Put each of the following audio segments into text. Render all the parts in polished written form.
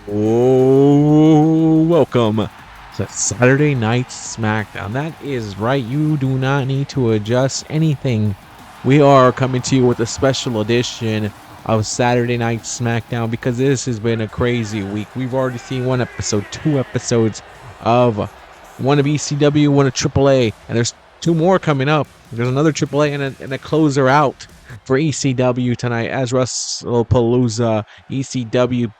Oh, welcome to Saturday Night SmackDown. That is right, you do not need to adjust anything. We are coming to you with a special edition of Saturday Night SmackDown because this has been a crazy week. We've already seen one episode, two episodes of one of ECW, one of AAA, and there's two more coming up. There's another AAA and a closer out for ECW tonight as Wrestlepalooza, ECW's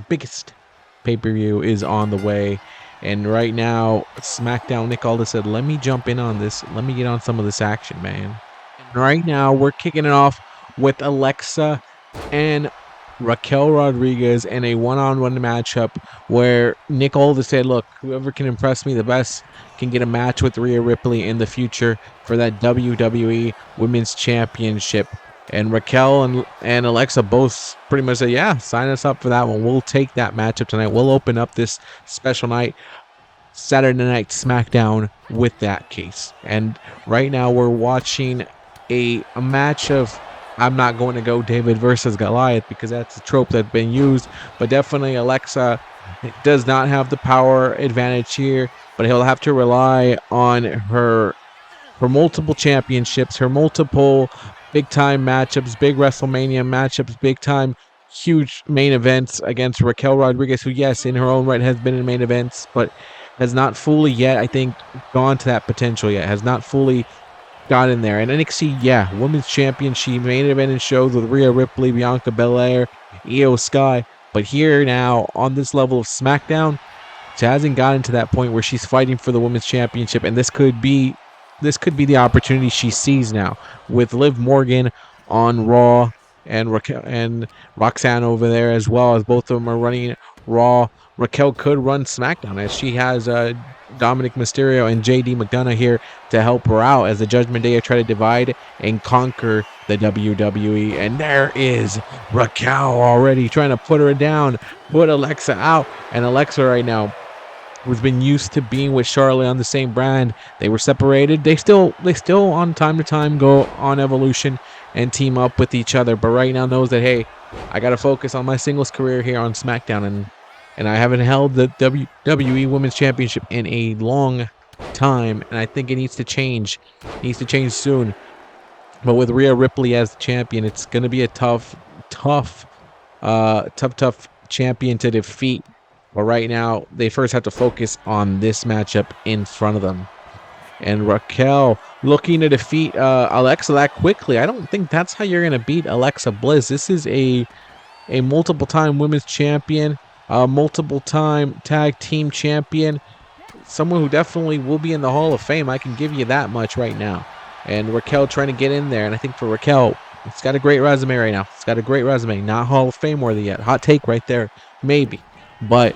biggest pay-per-view is on the way. And right now, SmackDown, Nick Aldis said, let me jump in on this. Let me get on some of this action, man. And right now, we're kicking it off with Alexa and Raquel Rodriguez in a one-on-one matchup where Nick Aldis said, look, whoever can impress me the best can get a match with Rhea Ripley in the future for that WWE Women's Championship. And Raquel and Alexa both pretty much said, yeah, sign us up for that one. We'll take that matchup tonight. We'll open up this special night, Saturday Night SmackDown, with that case. And right now we're watching a match of, I'm not going to go David versus Goliath because that's a trope that's been used, but definitely Alexa does not have the power advantage here, but he'll have to rely on her multiple championships, her multiple big-time matchups, big WrestleMania matchups, big-time, huge main events against Raquel Rodriguez, who, yes, in her own right has been in main events, but has not fully yet, I think, gone to that potential yet, has not fully got in there. And NXT, yeah, women's champion, she main event in shows with Rhea Ripley, Bianca Belair, Io Sky, but here now, on this level of SmackDown, she hasn't gotten to that point where she's fighting for the women's championship, and this could be the opportunity she sees now with Liv Morgan on Raw and Roxanne over there as well, as both of them are running Raw. Raquel could run SmackDown as she has Dominic Mysterio and JD McDonough here to help her out as the Judgment Day try to divide and conquer the WWE. And there is Raquel already trying to put her down, put Alexa out. And Alexa right now, who's been used to being with Charlotte on the same brand. They were separated. They still on time to time go on Evolution and team up with each other. But right now knows that, hey, I got to focus on my singles career here on SmackDown. And I haven't held the WWE Women's Championship in a long time. And I think it needs to change. It needs to change soon. But with Rhea Ripley as the champion, it's going to be a tough champion to defeat. But right now, they first have to focus on this matchup in front of them. And Raquel looking to defeat Alexa that quickly. I don't think that's how you're going to beat Alexa Bliss. This is a multiple-time women's champion, a multiple-time tag team champion, someone who definitely will be in the Hall of Fame. I can give you that much right now. And Raquel trying to get in there. And I think for Raquel, it's got a great resume right now. It's got a great resume. Not Hall of Fame worthy yet. Hot take right there. Maybe. But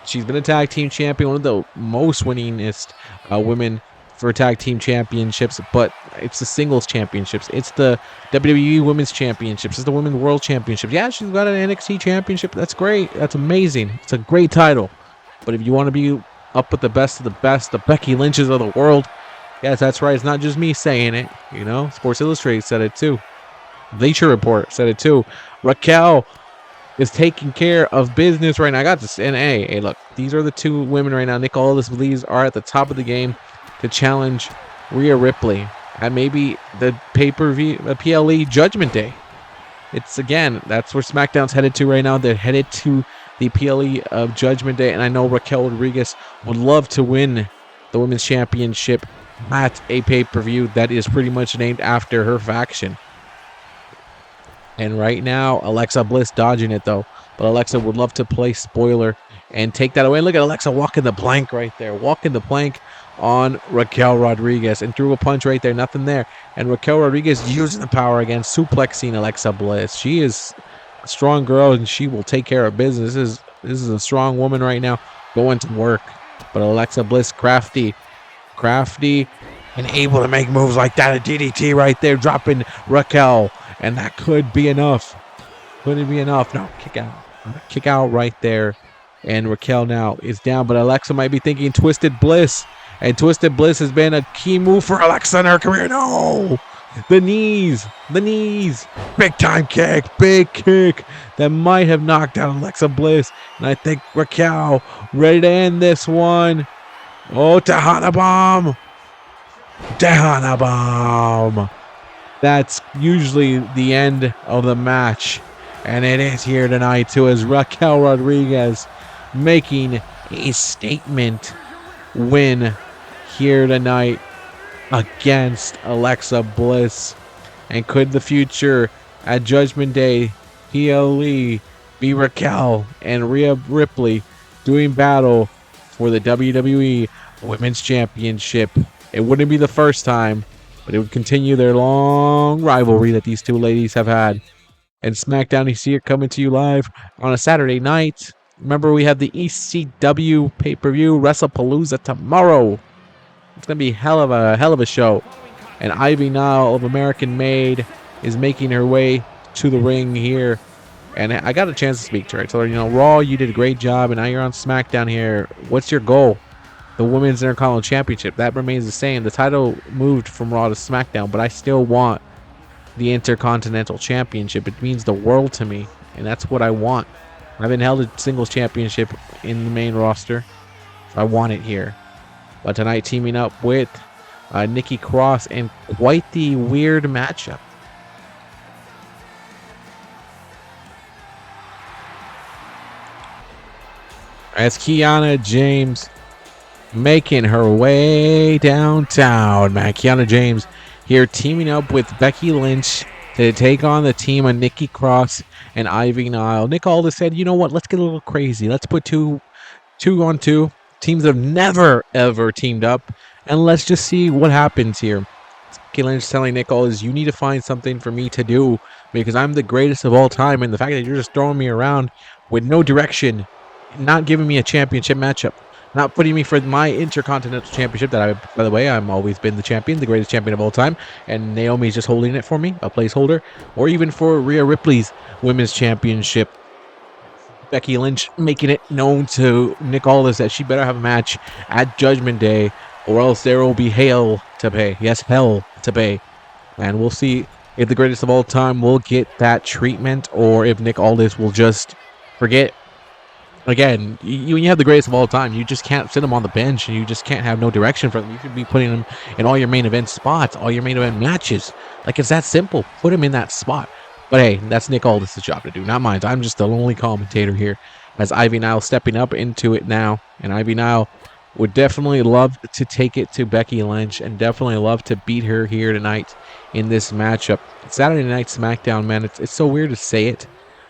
she's been a tag team champion, one of the most winningest women for tag team championships, but it's the singles championships. It's the WWE Women's Championships. It's the Women's World Championships. Yeah, she's got an NXT championship. That's great. That's amazing. It's a great title. But if you want to be up with the best of the best, the Becky Lynches of the world, yes, that's right. It's not just me saying it. You know, Sports Illustrated said it too. Bleacher Report said it too. Raquel is taking care of business right now. I got this. And hey, look, these are the two women right now. Nick Aldis believes are at the top of the game to challenge Rhea Ripley at maybe the pay-per-view, the PLE Judgment Day. It's again, that's where SmackDown's headed to right now. They're headed to the PLE of Judgment Day, and I know Raquel Rodriguez would love to win the Women's Championship at a pay-per-view that is pretty much named after her faction. And right now, Alexa Bliss dodging it, though. But Alexa would love to play spoiler and take that away. Look at Alexa walking the plank right there. Walking the plank on Raquel Rodriguez. And threw a punch right there. Nothing there. And Raquel Rodriguez using the power again. Suplexing Alexa Bliss. She is a strong girl, and she will take care of business. This is a strong woman right now going to work. But Alexa Bliss, crafty, and able to make moves like that. A DDT right there, dropping Raquel. And that could be enough. Could it be enough? No, kick out. Kick out right there. And Raquel now is down. But Alexa might be thinking Twisted Bliss. And Twisted Bliss has been a key move for Alexa in her career. No! The knees. Big time kick. Big kick that might have knocked out Alexa Bliss. And I think Raquel ready to end this one. Oh, Tejana bomb. That's usually the end of the match. And it is here tonight too, as Raquel Rodriguez making a statement win here tonight against Alexa Bliss. And could the future at Judgment Day PLE be Raquel and Rhea Ripley doing battle for the WWE Women's Championship? It wouldn't be the first time, but it would continue their long rivalry that these two ladies have had. And SmackDown, you see it coming to you live on a Saturday night. Remember, we have the ECW pay-per-view Wrestlepalooza tomorrow. It's gonna be hell of a show. And Ivy Nile of American Made is making her way to the ring here. And I got a chance to speak to her. I told her, you know, Raw, you did a great job, and now you're on SmackDown here. What's your goal? The Women's Intercontinental Championship. That remains the same. The title moved from Raw to SmackDown, but I still want the Intercontinental Championship. It means the world to me, and that's what I want. I haven't held a singles championship in the main roster, so I want it here. But tonight, teaming up with Nikki Cross in quite the weird matchup. As Kianna James making her way downtown, man. Kianna James here teaming up with Becky Lynch to take on the team of Nikki Cross and Ivy Nile. Nick Aldis said, you know what, let's get a little crazy. Let's put two on two. Teams that have never, ever teamed up. And let's just see what happens here. Becky Lynch telling Nick Aldis, you need to find something for me to do because I'm the greatest of all time. And the fact that you're just throwing me around with no direction, not giving me a championship matchup, not putting me for my Intercontinental Championship that I, by the way, I'm always been the champion, the greatest champion of all time, and Naomi's just holding it for me, a placeholder, or even for Rhea Ripley's Women's Championship. Becky Lynch making it known to Nick Aldis that she better have a match at Judgment Day, or else there will be hell to pay. Yes, hell to pay. And we'll see if the greatest of all time will get that treatment, or if Nick Aldis will just forget. Again, when you have the greatest of all time, you just can't sit them on the bench, and you just can't have no direction for them. You should be putting them in all your main event spots, all your main event matches. Like, it's that simple. Put them in that spot. But hey, that's Nick Aldis' job to do, not mine. I'm just the lonely commentator here, as Ivy Nile stepping up into it now. And Ivy Nile would definitely love to take it to Becky Lynch, and definitely love to beat her here tonight in this matchup. Saturday Night SmackDown, man, it's so weird to say it,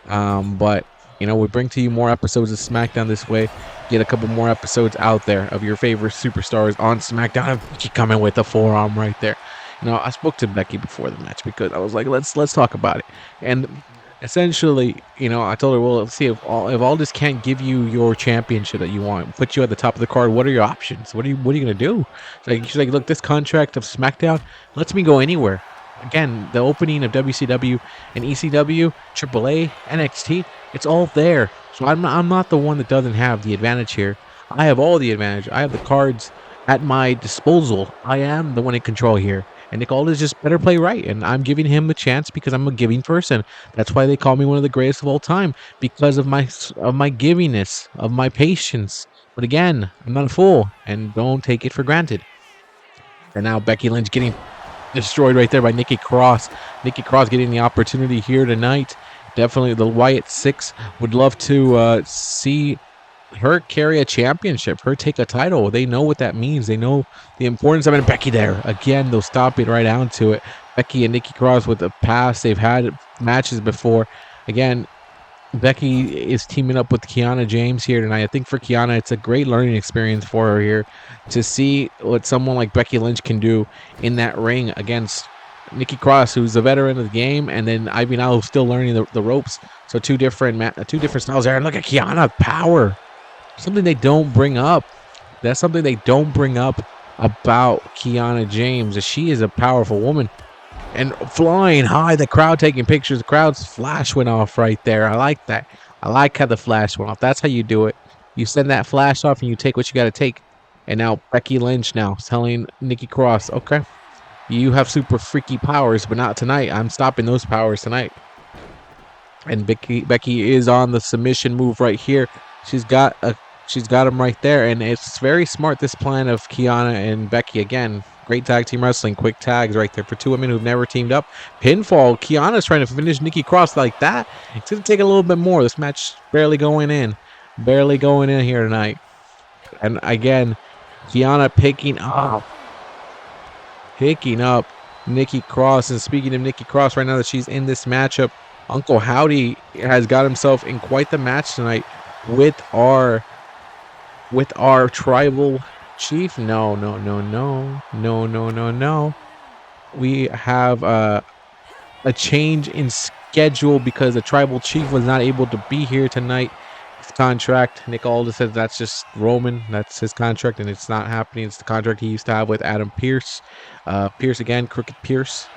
but you know, we bring to you more episodes of SmackDown this way. Get a couple more episodes out there of your favorite superstars on SmackDown. She coming with a forearm right there. You know, I spoke to Becky before the match because I was like, let's talk about it. And essentially, you know, I told her, well, let's see if Aldis can't give you your championship that you want, put you at the top of the card. What are your options? What are you gonna do? She's like, look, this contract of SmackDown lets me go anywhere. Again, the opening of WCW and ECW, AAA, NXT, it's all there. So I'm not the one that doesn't have the advantage here. I have all the advantage. I have the cards at my disposal. I am the one in control here. And Nick Aldis just better play right. And I'm giving him a chance because I'm a giving person. That's why they call me one of the greatest of all time, because of my givingness, of my patience. But again, I'm not a fool, and don't take it for granted. And now Becky Lynch getting destroyed right there by Nikki Cross. Nikki Cross getting the opportunity here tonight. Definitely the Wyatt Six would love to see her carry a championship, her take a title. They know what that means. They know the importance of it. And Becky there. Again, they'll stop it right down to it. Becky and Nikki Cross with the past. They've had matches before. Again, Becky is teaming up with Kianna James here tonight. I think for Kianna, it's a great learning experience for her here to see what someone like Becky Lynch can do in that ring against Nikki Cross, who's a veteran of the game, and then Ivy Nile, who's still learning the ropes. So two different styles there. And look at Kianna, power. Something they don't bring up. That's something they don't bring up about Kianna James. She is a powerful woman. And flying high, the crowd taking pictures. The crowd's flash went off right there. I like that. I like how the flash went off. That's how you do it. You send that flash off and you take what you got to take. And now Becky Lynch now telling Nikki Cross, okay, You have super freaky powers, but not tonight. I'm stopping those powers tonight. And Becky is on the submission move right here. She's got him right there, and it's very smart, this plan of Kianna and Becky. Again, great tag team wrestling, quick tags right there for two women who've never teamed up. Pinfall. Kiana's trying to finish Nikki Cross like that. It's gonna take a little bit more. This match barely going in here tonight. And again, Kianna picking up Nikki Cross. And speaking of Nikki Cross, right now that she's in this matchup, Uncle Howdy has got himself in quite the match tonight with our tribal chief. No. We have a change in schedule because the tribal chief was not able to be here tonight. His contract, Nick Aldis says that's just Roman. That's his contract, and it's not happening. It's the contract he used to have with Adam Pearce. Pearce again, Crooked Pearce.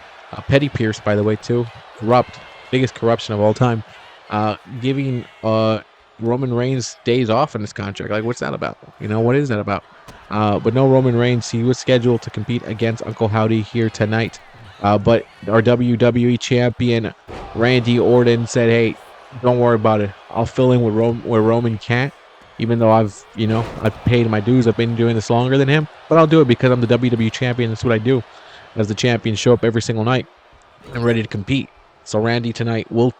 Petty Pearce, by the way, too. Corrupt. Biggest corruption of all time. Giving Roman Reigns days off in this contract. Like, what's that about? You know, what is that about? But no Roman Reigns. He was scheduled to compete against Uncle Howdy here tonight. But our WWE Champion Randy Orton said, hey, don't worry about it. I'll fill in where Roman can't. Even though I've paid my dues. I've been doing this longer than him. But I'll do it because I'm the WWE Champion. That's what I do. As the champion, show up every single night. I'm ready to compete. So Randy tonight will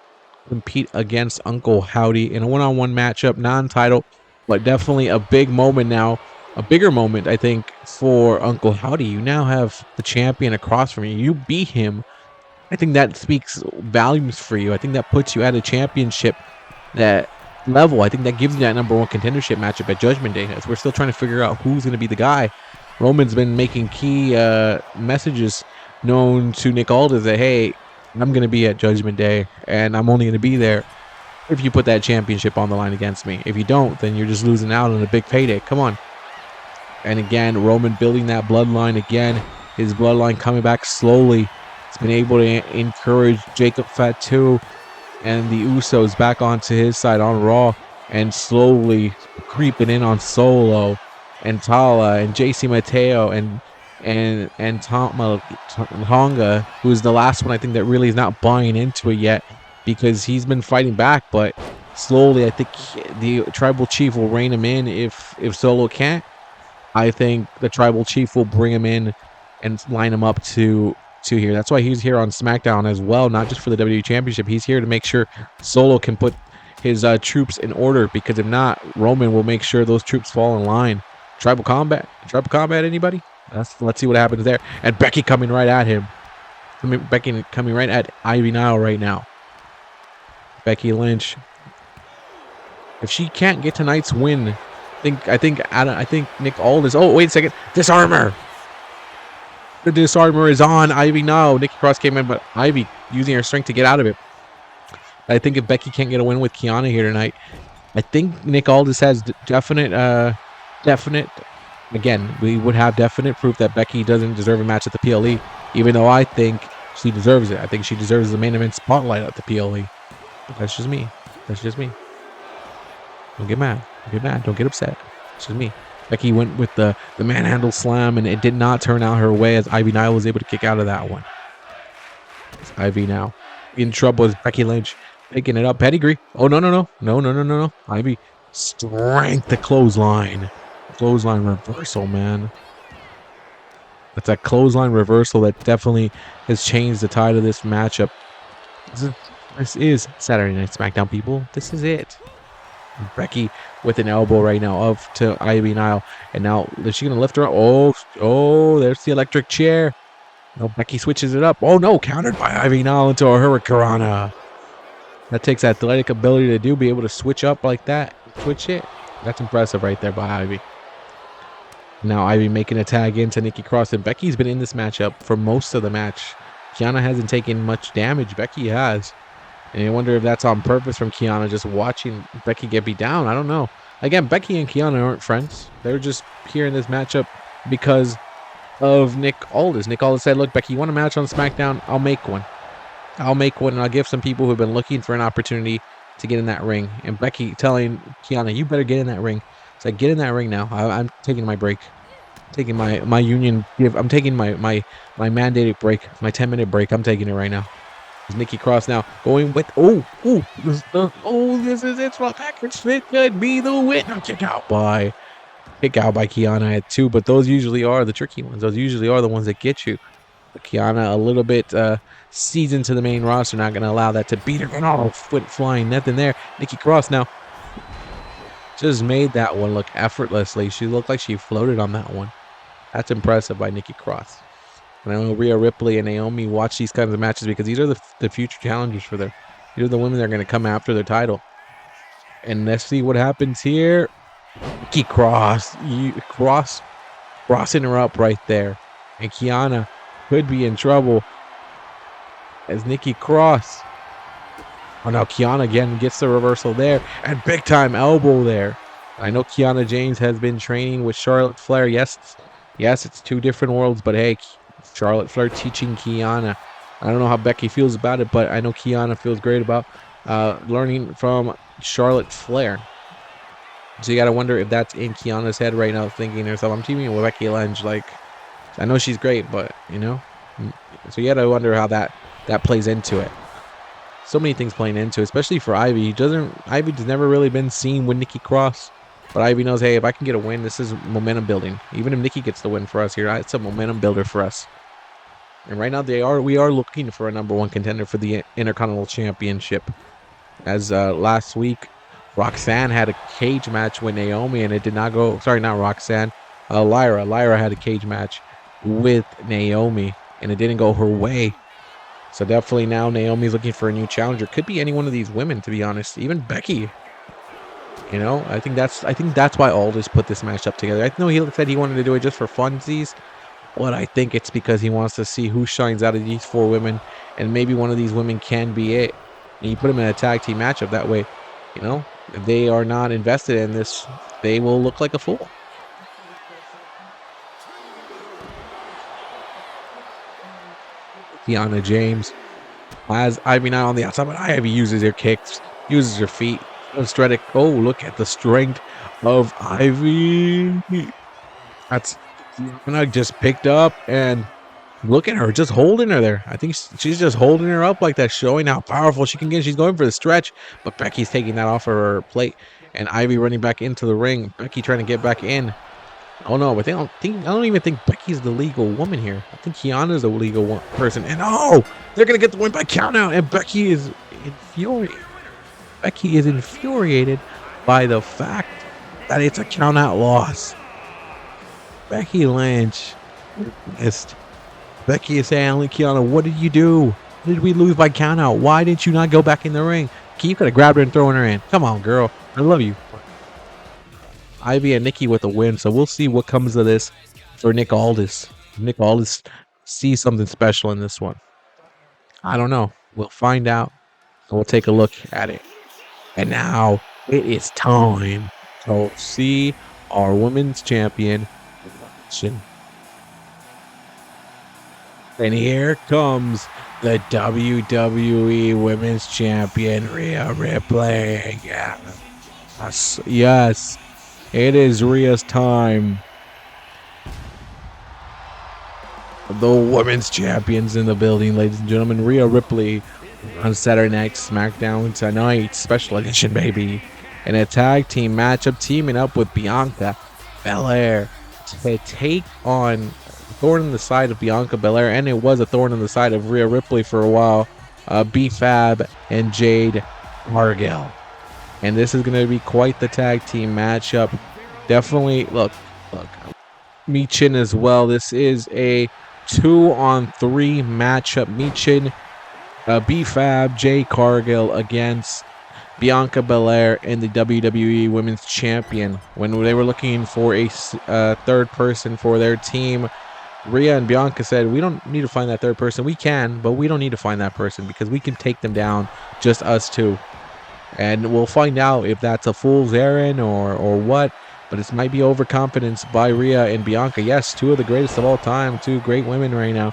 compete against Uncle Howdy in a one-on-one matchup, non-title, but definitely a big moment now. A bigger moment, I think, for Uncle Howdy. You now have the champion across from you. You beat him. I think that speaks volumes for you. I think that puts you at a championship that level. I think that gives you that #1 contendership matchup at Judgment Day. As we're still trying to figure out who's going to be the guy. Roman's been making key messages known to Nick Aldis that, hey, I'm going to be at Judgment Day, and I'm only going to be there if you put that championship on the line against me. If you don't, then you're just losing out on a big payday. Come on. And again, Roman building that bloodline again. His bloodline coming back slowly. He's been able to encourage Jacob Fatu and the Usos back onto his side on Raw, and slowly creeping in on Solo and Tala and JC Mateo and Tonga, who's the last one I think that really is not buying into it yet, because he's been fighting back, but slowly I think the tribal chief will rein him in. If Solo can't, I think the tribal chief will bring him in and line him up to here. That's why he's here on SmackDown as well, not just for the WWE Championship. He's here to make sure Solo can put his troops in order, because if not, Roman will make sure those troops fall in line. Tribal combat, anybody? Let's see what happens there. And Becky coming right at him. Becky coming right at Ivy Nile right now. Becky Lynch. If she can't get tonight's win, I think Nick Aldis. Oh, wait a second. Disarmer. The disarmer is on Ivy Nile. Nikki Cross came in, but Ivy using her strength to get out of it. I think if Becky can't get a win with Kianna here tonight, I think Nick Aldis has definite. Again, we would have definite proof that Becky doesn't deserve a match at the PLE, even though I think she deserves it. I think she deserves the main event spotlight at the PLE. That's just me. Don't get mad. Don't get upset. It's just me. Becky went with the manhandle slam, and it did not turn out her way, as Ivy Nile was able to kick out of that one. It's Ivy now in trouble as Becky Lynch picking it up. Pedigree. Oh, no. Ivy strength the clothesline. Clothesline reversal, man. That's a clothesline reversal that definitely has changed the tide of this matchup. This is Saturday Night SmackDown, people. This is it. Becky with an elbow right now up to Ivy Nile, and now is she gonna lift her up? Oh, there's the electric chair. No, Becky switches it up. Oh no, countered by Ivy Nile into a hurricanrana. That takes athletic ability to be able to switch up like that. Switch it. That's impressive right there by Ivy. Now Ivy making a tag into Nikki Cross, and Becky's been in this matchup for most of the match. Kianna hasn't taken much damage. Becky has. And I wonder if that's on purpose from Kianna, just watching Becky get beat down. I don't know. Again, Becky and Kianna aren't friends. They're just here in this matchup because of Nick Aldis. Nick Aldis said, look, Becky, you want a match on SmackDown? I'll make one. And I'll give some people who have been looking for an opportunity to get in that ring. And Becky telling Kianna, you better get in that ring. It's like, get in that ring now. I'm taking my break. Taking my union give. I'm taking my mandated break, my 10-minute break. I'm taking it right now. Nikki Cross now going with this is it. Package fit could be the winner. Kick out by Kianna at 2, but those usually are the tricky ones. Those usually are the ones that get you. But Kianna a little bit seasoned to the main roster, not going to allow that to beat her. Oh, foot flying, nothing there. Nikki Cross now just made that one look effortlessly. She looked like she floated on that one. That's impressive by Nikki Cross. And I know Rhea Ripley and Naomi watch these kinds of matches because these are the future challengers for them. These are the women that are going to come after their title. And let's see what happens here. Nikki Cross, crossing her up right there. And Kianna could be in trouble as Nikki Cross. Oh, now Kianna again gets the reversal there. And big time elbow there. I know Kianna James has been training with Charlotte Flair. Yes, it's two different worlds, but hey, Charlotte Flair teaching Kianna. I don't know how Becky feels about it, but I know Kianna feels great about learning from Charlotte Flair. So you got to wonder if that's in Kiana's head right now, thinking to herself, I'm teaming with Becky Lynch. Like, I know she's great, but, you know. So you got to wonder how that plays into it. So many things playing into it, especially for Ivy. Ivy's never really been seen with Nikki Cross. But Ivy knows, hey, if I can get a win, this is momentum building. Even if Nikki gets the win for us here, it's a momentum builder for us. And right now, we are looking for a -- contender for the Intercontinental Championship. As last week, Roxanne had a cage match with Naomi, and it did not go. Sorry, not Roxanne. Lyra. Lyra had a cage match with Naomi, and it didn't go her way. So definitely now Naomi's looking for a new challenger. Could be any one of these women, to be honest. Even Becky. You know, I think that's why Aldis put this match up together. I know he said he wanted to do it just for funsies, but I think it's because he wants to see who shines out of these 4 women, and maybe one of these women can be it. And you put them in a tag team matchup that way, you know, if they are not invested in this, they will look like a fool. Kianna James has Ivy now on the outside, but Ivy uses her kicks, uses her feet. Oh, look at the strength of Ivy. That's just picked up, and look at her just holding her there. I think she's just holding her up like that, showing how powerful she can get. She's going for the stretch, but Becky's taking that off of her plate, and Ivy running back into the ring. Becky trying to get back in. Oh no, but I don't even think Becky's the legal woman here. I think Kiana's the legal person. And oh, they're gonna get the win by count out, and Becky is infuriated. Becky is infuriated by the fact that it's a count-out loss. Becky Lynch missed. Becky is saying, Kianna, what did you do? Did we lose by count-out? Why didn't you not go back in the ring? You could have grabbed her and thrown her in. Come on, girl. I love you. Ivy and Nikki with a win, so we'll see what comes of this for Nick Aldis. Nick Aldis sees something special in this one. I don't know. We'll find out, and we'll take a look at it. And now it is time to see our women's champion. And here comes the WWE Women's Champion, Rhea Ripley. Yes, it is Rhea's time. The Women's Champions in the building, ladies and gentlemen. Rhea Ripley on Saturday Night SmackDown tonight, special edition, baby. In a tag team matchup, teaming up with Bianca Belair to take on thorn in the side of Bianca Belair, and it was a thorn in the side of Rhea Ripley for a while. B-Fab and Jade Cargill. And this is going to be quite the tag team matchup. Definitely, look, Michin as well. This is a 2-on-3 matchup. Michin, B-Fab, Jade Cargill against Bianca Belair and the WWE Women's Champion. When they were looking for a third person for their team, Rhea and Bianca said, we don't need to find that third person. We can, but we don't need to find that person because we can take them down, just us two. And we'll find out if that's a fool's errand or what. But it might be overconfidence by Rhea and Bianca. Yes, two of the greatest of all time. Two great women right now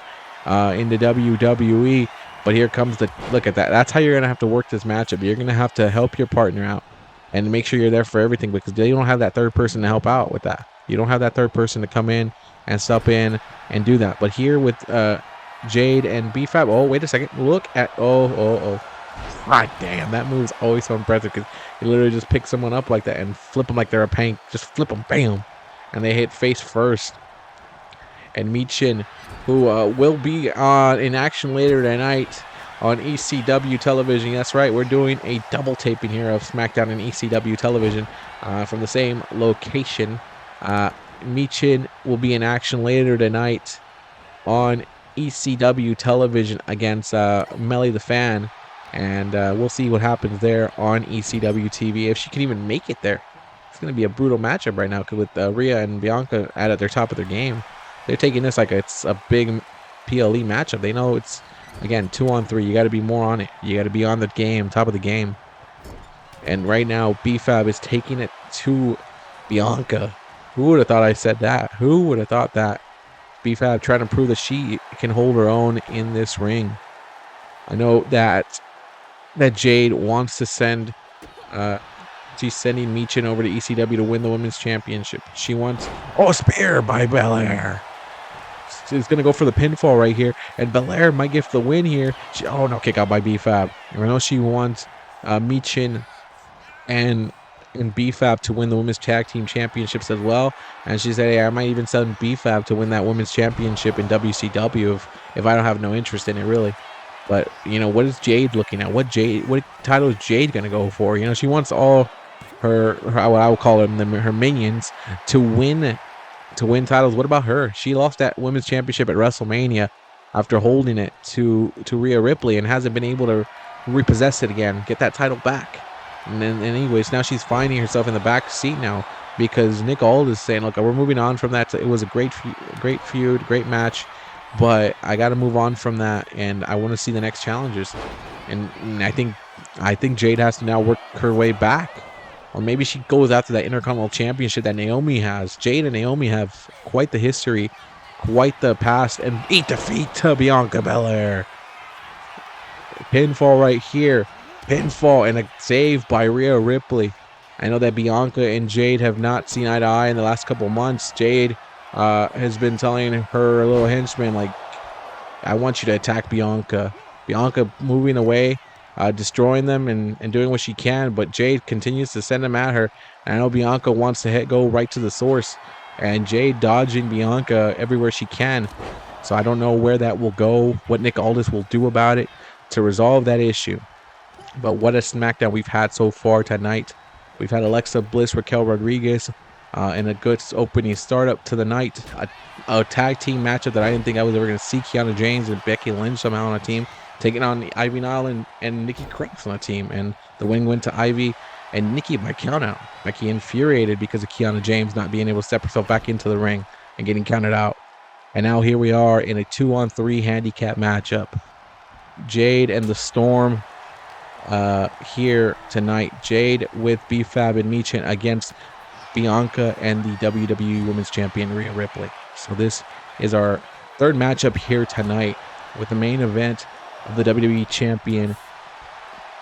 in the WWE. But here comes the look at that. That's how you're going to have to work this matchup. You're going to have to help your partner out and make sure you're there for everything because they don't have that third person to help out with that. You don't have that third person to come in and step in and do that. But here with Jade and B-Fab, oh, wait a second. Look at, oh. God damn, that move's always so impressive because you literally just pick someone up like that and flip them like they're a paint. Just flip them, bam. And they hit face first. And Michin, who will be in action later tonight on ECW television. That's right, we're doing a double taping here of SmackDown and ECW television from the same location. Michin will be in action later tonight on ECW television against Melly the Fan. And we'll see what happens there on ECW TV, if she can even make it there. It's going to be a brutal matchup right now with Rhea and Bianca at their top of their game. They're taking this like it's a big PLE matchup. They know it's, again, 2-on-3. You got to be more on it. You got to be on the game, top of the game. And right now, B-Fab is taking it to Bianca. Who would have thought I said that? Who would have thought that? B-Fab trying to prove that she can hold her own in this ring. I know that Jade wants to send, she's sending Michin over to ECW to win the Women's Championship. She wants, a spear by Belair. She's going to go for the pinfall right here, and Belair might get the win here. No, kick out by B-Fab. I know she wants Michin and B-Fab to win the Women's Tag Team Championships as well. And she said, hey, I might even send B-Fab to win that Women's Championship in WCW if I don't have no interest in it, really. But, you know, what is Jade looking at? What title is Jade going to go for? You know, she wants all her what I would call them, her minions to win titles. What about her? She lost that Women's Championship at WrestleMania after holding it to Rhea Ripley and hasn't been able to repossess it again, get that title back. And anyways, now she's finding herself in the back seat now because Nick Aldis is saying, look, we're moving on from that. It was a great feud, great match. But I got to move on from that, and I want to see the next challengers. And I think Jade has to now work her way back, or maybe she goes after that Intercontinental Championship that Naomi has. Jade and Naomi have quite the history, quite the past, and defeat to Bianca Belair. Pinfall right here, pinfall and a save by Rhea Ripley. I know that Bianca and Jade have not seen eye to eye in the last couple months. Jade has been telling her little henchman, like, I want you to attack Bianca. Bianca moving away, destroying them and doing what she can, but Jade continues to send them at her. And I know Bianca wants to go right to the source, and Jade dodging Bianca everywhere she can. So I don't know where that will go, what Nick Aldis will do about it to resolve that issue. But what a SmackDown we've had so far tonight. We've had Alexa Bliss, Raquel Rodriguez, and a good opening startup to the night. A tag team matchup that I didn't think I was ever going to see. Kianna James and Becky Lynch somehow on a team, taking on Ivy Nile and Nikki Cross on a team. And the win went to Ivy and Nikki by count out. Becky infuriated because of Kianna James not being able to step herself back into the ring and getting counted out. And now here we are in a 2-on-3 handicap matchup. Jade and the Storm here tonight. Jade with B-Fab and Michin against Bianca and the WWE Women's Champion Rhea Ripley. So this is our third matchup here tonight with the main event of the WWE Champion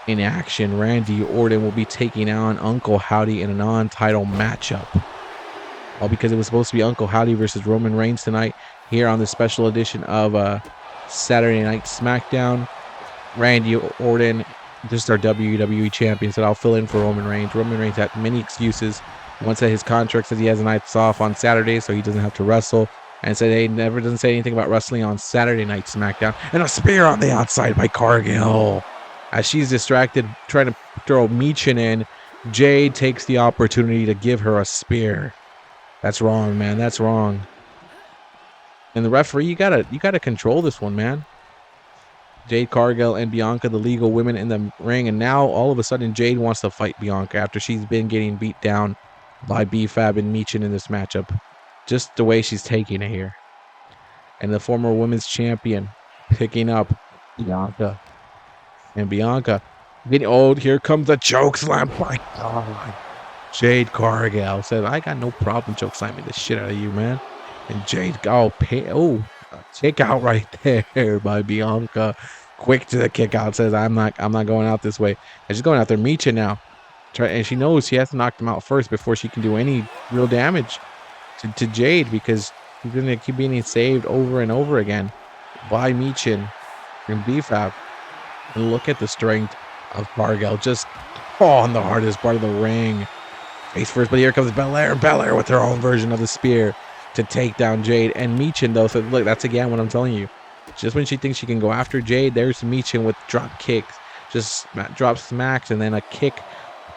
in action. Randy Orton will be taking on Uncle Howdy in a non-title matchup. All because it was supposed to be Uncle Howdy versus Roman Reigns tonight here on the special edition of Saturday Night SmackDown. Randy Orton, just our WWE Champion, said I'll fill in for Roman Reigns. Roman Reigns had many excuses. Once that his contract says he has a night off on Saturday, so he doesn't have to wrestle. And said he never doesn't say anything about wrestling on Saturday Night SmackDown. And a spear on the outside by Cargill. As she's distracted, trying to throw Michin in, Jade takes the opportunity to give her a spear. That's wrong, man. That's wrong. And the referee, you gotta control this one, man. Jade Cargill and Bianca, the legal women in the ring, and now all of a sudden Jade wants to fight Bianca after she's been getting beat down by B-Fab and Michin in this matchup. Just the way she's taking it here. And the former women's champion picking up Bianca. And Bianca getting old. Here comes the choke slam. My God. Jade Cargill said, I got no problem choke slamming the shit out of you, man. And Jade, kick out right there by Bianca. Quick to the kick out. Says, I'm not going out this way. And she's going out there. Michin now. And she knows she has to knock them out first before she can do any real damage. to Jade, because he's going to keep being saved over and over again by Michin and B-Fab. And look at the strength of Cargill, just on the hardest part of the ring. Face first, but here comes Belair. Belair with her own version of the spear to take down Jade. And Michin, though, so look, that's again what I'm telling you. Just when she thinks she can go after Jade, there's Michin with drop kicks. Just drop smacks and then a kick.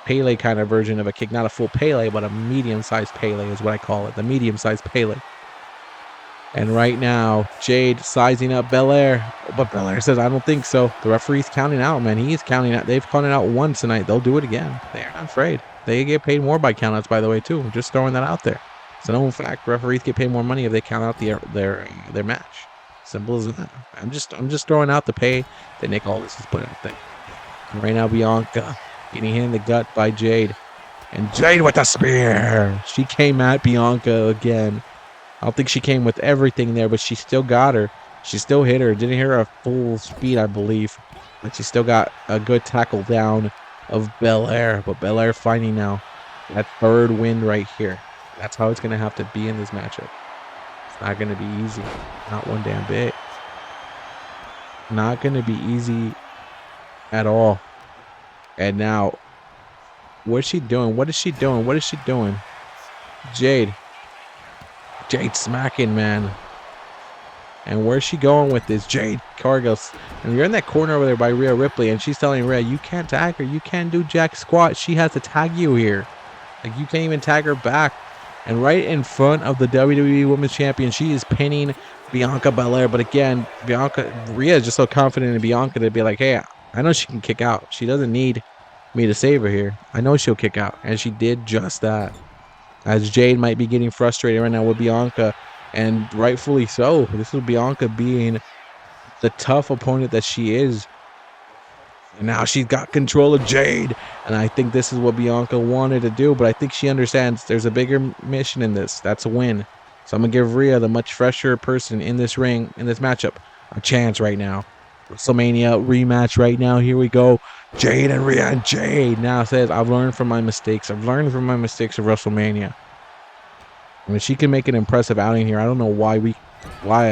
Pele kind of version of a kick. Not a full Pele, but a medium-sized Pele is what I call it. The medium-sized Pele. And right now, Jade sizing up Belair. But Belair says, I don't think so. The referee's counting out, man. He's counting out. They've counted out once tonight. They'll do it again. They're not afraid. They get paid more by countouts, by the way, too. Just throwing that out there. It's an own fact. Referees get paid more money if they count out their match. Simple as that. I'm just throwing out the pay that Nick Aldis has put out there. And right now, Bianca getting hit in the gut by Jade. And Jade with the spear. She came at Bianca again. I don't think she came with everything there, but she still got her. She still hit her. Didn't hit her at full speed, I believe. But she still got a good tackle down of Belair. But Belair finding now that third win right here. That's how it's going to have to be in this matchup. It's not going to be easy. Not one damn bit. Not going to be easy at all. And now, what's she doing? What is she doing? What is she doing? Jade smacking, man. And where's she going with this? Jade Cargill. And you're in that corner over there by Rhea Ripley, and she's telling Rhea, you can't tag her. You can't do jack squat. She has to tag you here. Like, you can't even tag her back. And right in front of the WWE Women's Champion, she is pinning Bianca Belair. But again, Rhea is just so confident in Bianca to be like, hey, I know she can kick out. She doesn't need me to save her here. I know she'll kick out. And she did just that. As Jade might be getting frustrated right now with Bianca, and rightfully so. This is Bianca being the tough opponent that she is. And now she's got control of Jade, and I think this is what Bianca wanted to do, but I think she understands there's a bigger mission in this. That's a win. So I'm going to give Rhea, the much fresher person in this ring, in this matchup, a chance right now. WrestleMania rematch right now. Here we go. Jade and Rhea, and Jade now says, I've learned from my mistakes. I've learned from my mistakes of WrestleMania. I mean, she can make an impressive outing here. I don't know why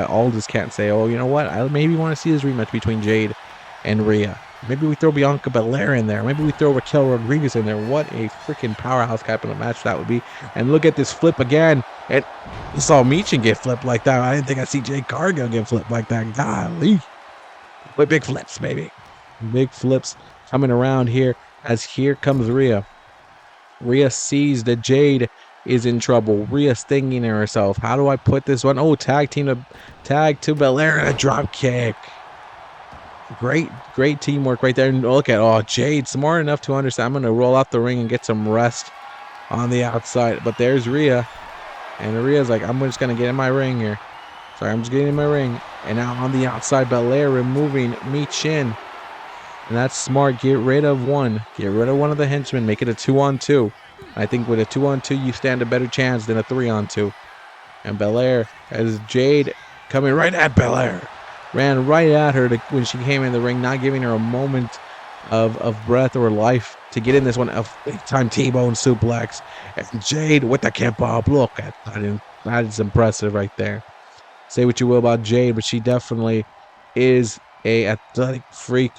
Aldis can't say, oh, you know what? I maybe want to see this rematch between Jade and Rhea. Maybe we throw Bianca Belair in there. Maybe we throw Raquel Rodriguez in there. What a freaking powerhouse type of a match that would be. And look at this flip again. And you saw Michin get flipped like that. I didn't think I'd see Jade Cargill get flipped like that. Golly. But big flips, baby. Big flips coming around here as here comes Rhea. Rhea sees that Jade is in trouble. Rhea's thinking to herself, how do I put this one? Oh, tag to Belair and a drop kick. Great teamwork right there. And look at, Jade, smart enough to understand. I'm going to roll out the ring and get some rest on the outside. But there's Rhea. And Rhea's like, I'm just going to get in my ring here. Sorry, I'm just getting in my ring. And now on the outside, Belair removing Michin. And that's smart. Get rid of one. Get rid of one of the henchmen. Make it a 2-on-2. I think with a 2-on-2, you stand a better chance than a 3-on-2. And Belair, as Jade coming right at Belair. Ran right at her when she came in the ring, not giving her a moment of breath or life to get in this one. A big-time T-bone suplex. And Jade with the kip up. Look at that. That is impressive right there. Say what you will about Jade, but she definitely is a athletic freak.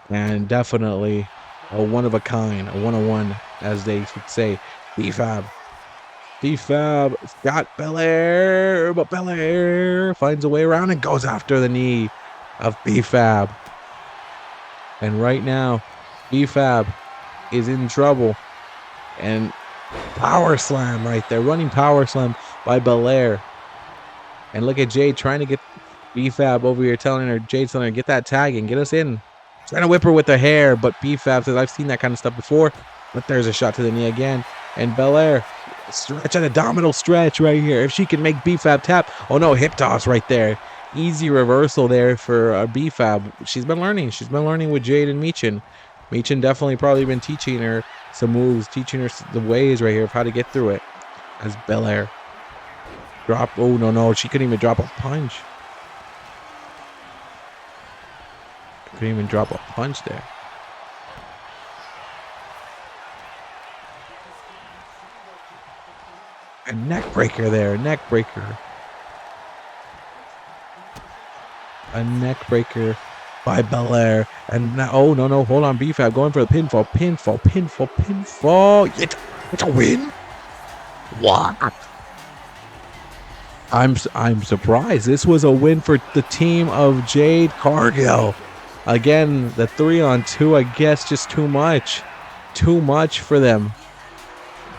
And definitely a one-of-a-kind, a one-on-one, as they would say. B-Fab. B-Fab got Belair, but Belair finds a way around and goes after the knee of B-Fab. And right now, B-Fab is in trouble. And power slam right there. Running power slam by Belair. And look at Jade trying to get B-Fab over here, Jade's telling her, get that tag and get us in. Trying to whip her with the hair, but B-Fab says, I've seen that kind of stuff before. But there's a shot to the knee again. And Belair, stretch, an abdominal stretch right here. If she can make B-Fab tap. Oh no, hip toss right there. Easy reversal there for B-Fab. She's been learning. She's been learning with Jade and Michin. Michin definitely probably been teaching her some moves, teaching her the ways right here of how to get through it. As Belair drop. Oh no, she couldn't even drop a punch. Couldn't even drop a punch there. A neck breaker there. Neck breaker. A neck breaker by Belair. And now, oh, no. Hold on. B-Fab going for the pinfall. Pinfall. It's a win? What? I'm surprised. This was a win for the team of Jade Cargill. Again, the 3-on-2, I guess, just too much. Too much for them.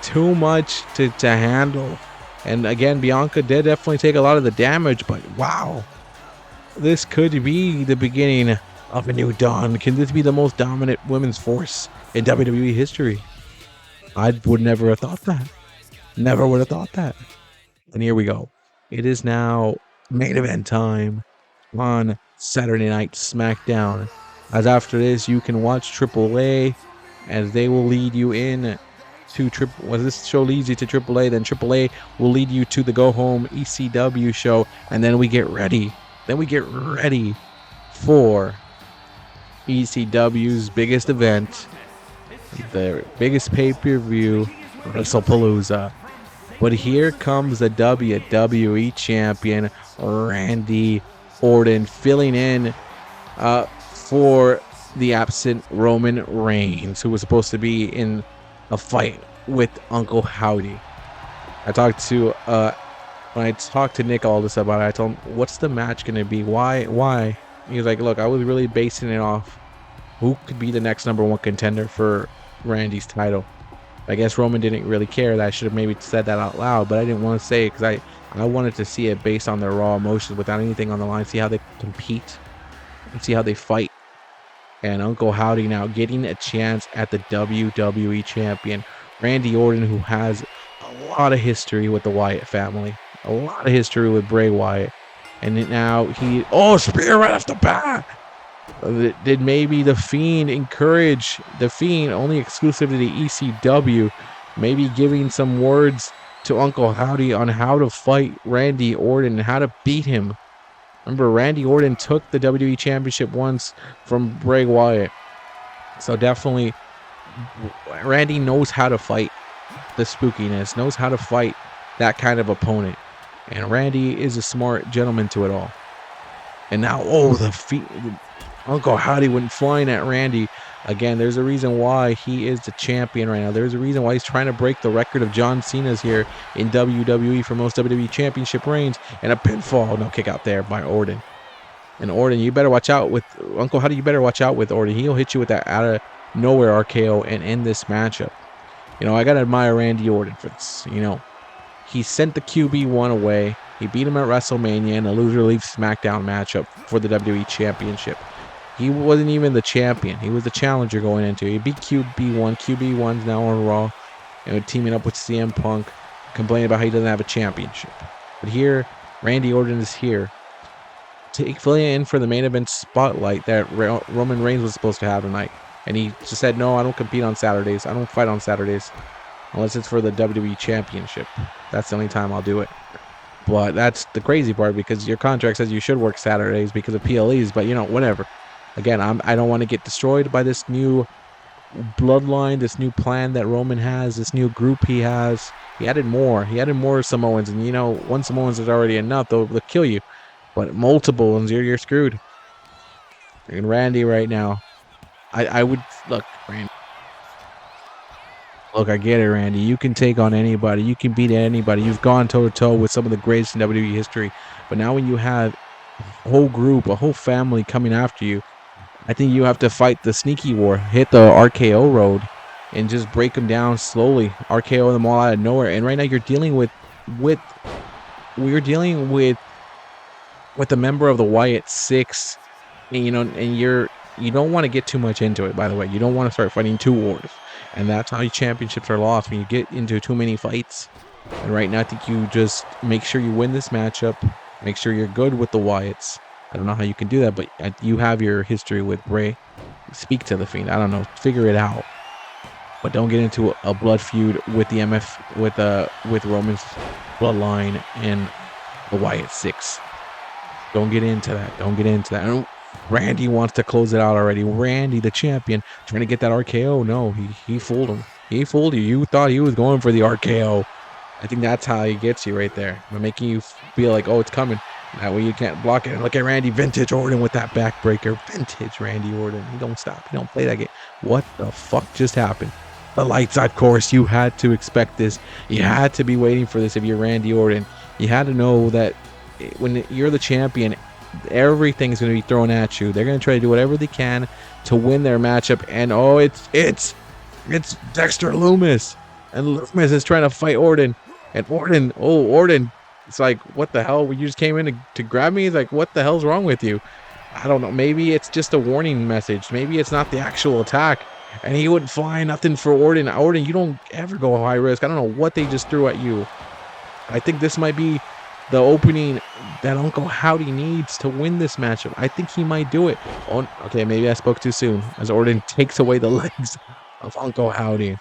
Too much to handle. And again, Bianca did definitely take a lot of the damage, but wow. This could be the beginning of a new dawn. Can this be the most dominant women's force in WWE history? I would never have thought that. Never would have thought that. And here we go. It is now main event time on Saturday Night SmackDown. As after this, you can watch AAA as they will lead you in to this show leads you to AAA, then AAA will lead you to the go home ECW show, and then we get ready. Then we get ready for ECW's biggest event, the biggest pay-per-view, Wrestlepalooza. But here comes the WWE Champion Randy Orton filling in for the absent Roman Reigns, who was supposed to be in a fight with Uncle Howdy. I talked to when I talked to Nick all this about it, I told him, what's the match gonna be? Why? He was like, look, I was really basing it off who could be the next #1 contender for Randy's title. I guess Roman didn't really care. That I should have maybe said that out loud, but I didn't want to say it because I wanted to see it based on their raw emotions without anything on the line, see how they compete and see how they fight. And Uncle Howdy now getting a chance at the WWE Champion Randy Orton, who has a lot of history with the Wyatt family, a lot of history with Bray Wyatt, and now spear right off the bat. Did maybe the Fiend encourage the Fiend, only exclusive to the ECW, maybe giving some words to Uncle Howdy on how to fight Randy Orton and how to beat him? Remember, Randy Orton took the WWE Championship once from Bray Wyatt. So definitely, Randy knows how to fight the spookiness, knows how to fight that kind of opponent. And Randy is a smart gentleman to it all. And now, Uncle Howdy went flying at Randy. Again, there's a reason why he is the champion right now. There's a reason why he's trying to break the record of John Cena's here in WWE for most WWE Championship reigns. And a pinfall, no kick out there by Orton. And Orton, you better watch out with Uncle Howdy. You better watch out with Orton. He'll hit you with that out of nowhere RKO and end this matchup. You know, I gotta admire Randy Orton for this. You know, he sent the QB1 away. He beat him at WrestleMania in a loser leaves SmackDown matchup for the WWE Championship. He wasn't even the champion. He was the challenger going into it. He beat QB1. QB1's now on Raw, and teaming up with CM Punk, complaining about how he doesn't have a championship. But here, Randy Orton is here, filling in for the main event spotlight that Roman Reigns was supposed to have tonight. And he just said, no, I don't compete on Saturdays. I don't fight on Saturdays unless it's for the WWE Championship. That's the only time I'll do it. But that's the crazy part, because your contract says you should work Saturdays because of PLEs, but, you know, whatever. Again, I don't want to get destroyed by this new bloodline, this new plan that Roman has, this new group he has. He added more. He added more Samoans, and, you know, one Samoans is already enough. They'll kill you. But multiple ones, you're screwed. And Randy right now, I would look, Randy. Look, I get it, Randy. You can take on anybody. You can beat anybody. You've gone toe-to-toe with some of the greatest in WWE history. But now when you have a whole group, a whole family coming after you, I think you have to fight the sneaky war. Hit the RKO road and just break them down slowly. RKO them all out of nowhere. And right now you're dealing with a member of the Wyatt Six. And, you know, and you don't want to get too much into it, by the way. You don't want to start fighting two wars. And that's how your championships are lost, when you get into too many fights. And right now, I think you just make sure you win this matchup. Make sure you're good with the Wyatts. I don't know how you can do that, but you have your history with Bray. Speak to the Fiend. I don't know. Figure it out. But don't get into a blood feud with the with Roman's bloodline and the Wyatt Six. Don't get into that. Don't get into that. And Randy wants to close it out already. Randy, the champion, trying to get that RKO. No, he fooled him. He fooled you. You thought he was going for the RKO. I think that's how he gets you right there, by making you feel like, oh, it's coming. That way you can't block it. And look at Randy, vintage Orton with that backbreaker. Vintage Randy Orton. He don't stop. He don't play that game. What the fuck just happened? The lights out course. You had to expect this. You had to be waiting for this if you're Randy Orton. You had to know that when you're the champion, everything's going to be thrown at you. They're going to try to do whatever they can to win their matchup. And oh, it's Dexter Lumis. And Lumis is trying to fight Orton. And Orton, it's like, what the hell? You just came in to grab me? He's like, what the hell's wrong with you? I don't know. Maybe it's just a warning message. Maybe it's not the actual attack. And he wouldn't fly nothing for Orton. Orton, you don't ever go high risk. I don't know what they just threw at you. I think this might be the opening that Uncle Howdy needs to win this matchup. I think he might do it. Oh, okay, maybe I spoke too soon. As Orton takes away the legs of Uncle Howdy.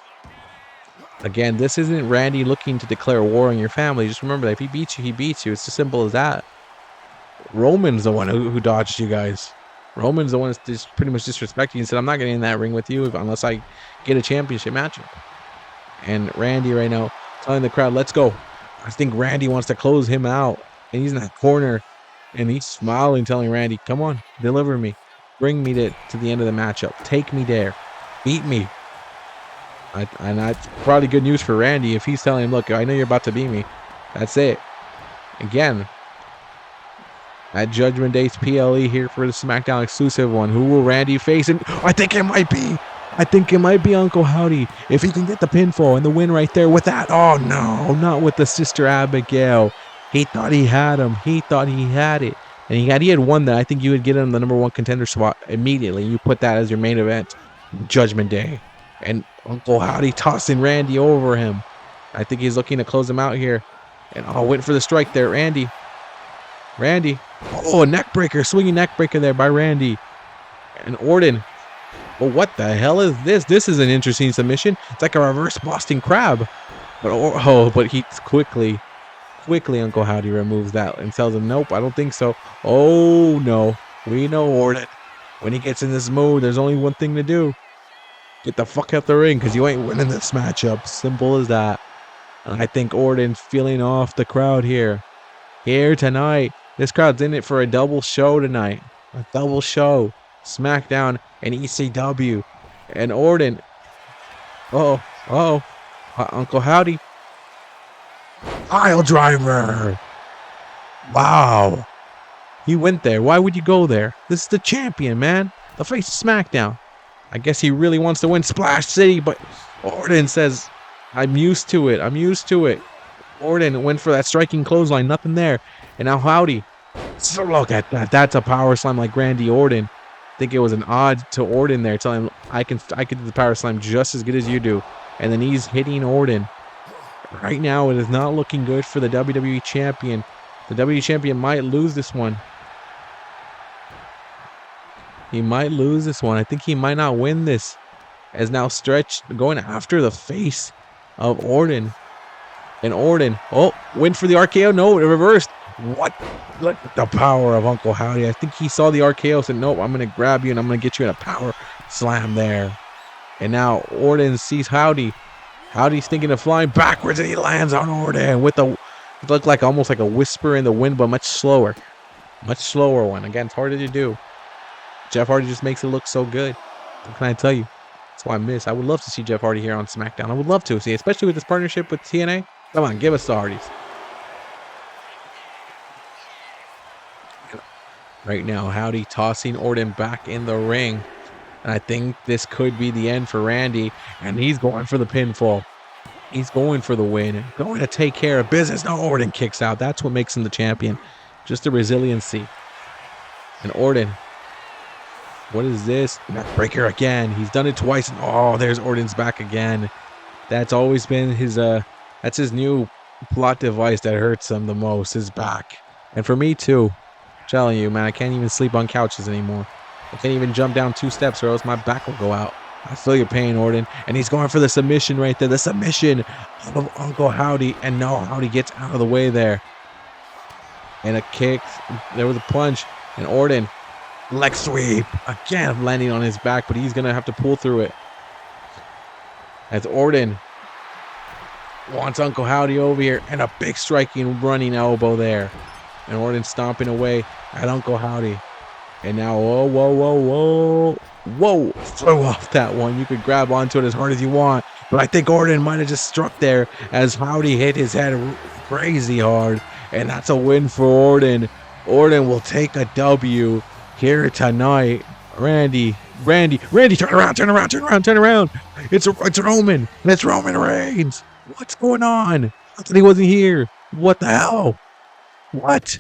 Again, this isn't Randy looking to declare war on your family. Just remember that if he beats you, he beats you. It's as simple as that. Roman's the one who dodged you guys. Roman's the one that's just pretty much disrespecting you and said, I'm not getting in that ring with you unless I get a championship matchup. And Randy right now telling the crowd, let's go. I think Randy wants to close him out. And he's in that corner. And he's smiling, telling Randy, come on, deliver me. Bring me to the end of the matchup. Take me there. Beat me. And that's probably good news for Randy if he's telling him, look, I know you're about to beat me. That's it. Again, at Judgment Day's PLE here for the SmackDown exclusive one. Who will Randy face? And I think it might be Uncle Howdy. If he can get the pinfall and the win right there with that. Oh, no, not with the Sister Abigail. He thought he had him. He thought he had it. And he had won that. I think you would get him the #1 contender spot immediately. You put that as your main event. Judgment Day. And Uncle Howdy tossing Randy over him. I think he's looking to close him out here. And waiting for the strike there. Randy. Oh, a neck breaker. Swinging neck breaker there by Randy. And Orton. Well, what the hell is this? This is an interesting submission. It's like a reverse Boston Crab. But he quickly Uncle Howdy removes that and tells him, nope, I don't think so. Oh, no. We know Orton. When he gets in this mode, there's only one thing to do. Get the fuck out the ring because you ain't winning this matchup. Simple as that. And I think Orton's feeling off the crowd here. Here tonight. This crowd's in it for a double show tonight. A double show. SmackDown and ECW. And Orton. Uncle Howdy. Pile driver. Wow. He went there. Why would you go there? This is the champion, man. The face of SmackDown. I guess he really wants to win Splash City, but Orton says, I'm used to it. Orton went for that striking clothesline, nothing there. And now Howdy. So look at that. That's a power slam like Randy Orton. I think it was an odd to Orton there, telling him I can do the power slam just as good as you do. And then he's hitting Orton. Right now, it is not looking good for the WWE Champion. The WWE Champion might lose this one. He might lose this one. I think he might not win this. As now Stretch going after the face of Orton. And Orton, went for the RKO. No, it reversed. What? Look at the power of Uncle Howdy. I think he saw the RKO, said, nope, I'm going to grab you and I'm going to get you in a power slam there. And now Orton sees Howdy. Howdy's thinking of flying backwards and he lands on Orton with it looked like almost like a whisper in the wind, but much slower. Much slower one. Again, it's harder to do. Jeff Hardy just makes it look so good. What can I tell you? That's why I miss. I would love to see Jeff Hardy here on SmackDown. I would love to see, especially with this partnership with TNA. Come on, give us the Hardys. Right now, Howdy tossing Orton back in the ring. And I think this could be the end for Randy. And he's going for the pinfall. He's going for the win. Going to take care of business. No, Orton kicks out. That's what makes him the champion. Just the resiliency. And Orton. What is this? Neckbreaker again. He's done it twice. And there's Orton's back again. That's always been his that's his new plot device that hurts him the most, his back. And for me too. I'm telling you, man, I can't even sleep on couches anymore. I can't even jump down 2 steps or else my back will go out. I feel your pain, Orton. And he's going for the submission right there. The submission of Uncle Howdy. And no, Howdy gets out of the way there. And a kick. There was a punch. And Orton. Leg sweep. Again, landing on his back, but he's going to have to pull through it. As Orton wants Uncle Howdy over here, and a big striking running elbow there. And Orton stomping away at Uncle Howdy. And now, whoa, throw off that one. You could grab onto it as hard as you want. But I think Orton might have just struck there as Howdy hit his head crazy hard. And that's a win for Orton. Orton will take a W here tonight. Randy, turn around. It's Roman. It's Roman Reigns. What's going on? I thought he wasn't here. What the hell? What?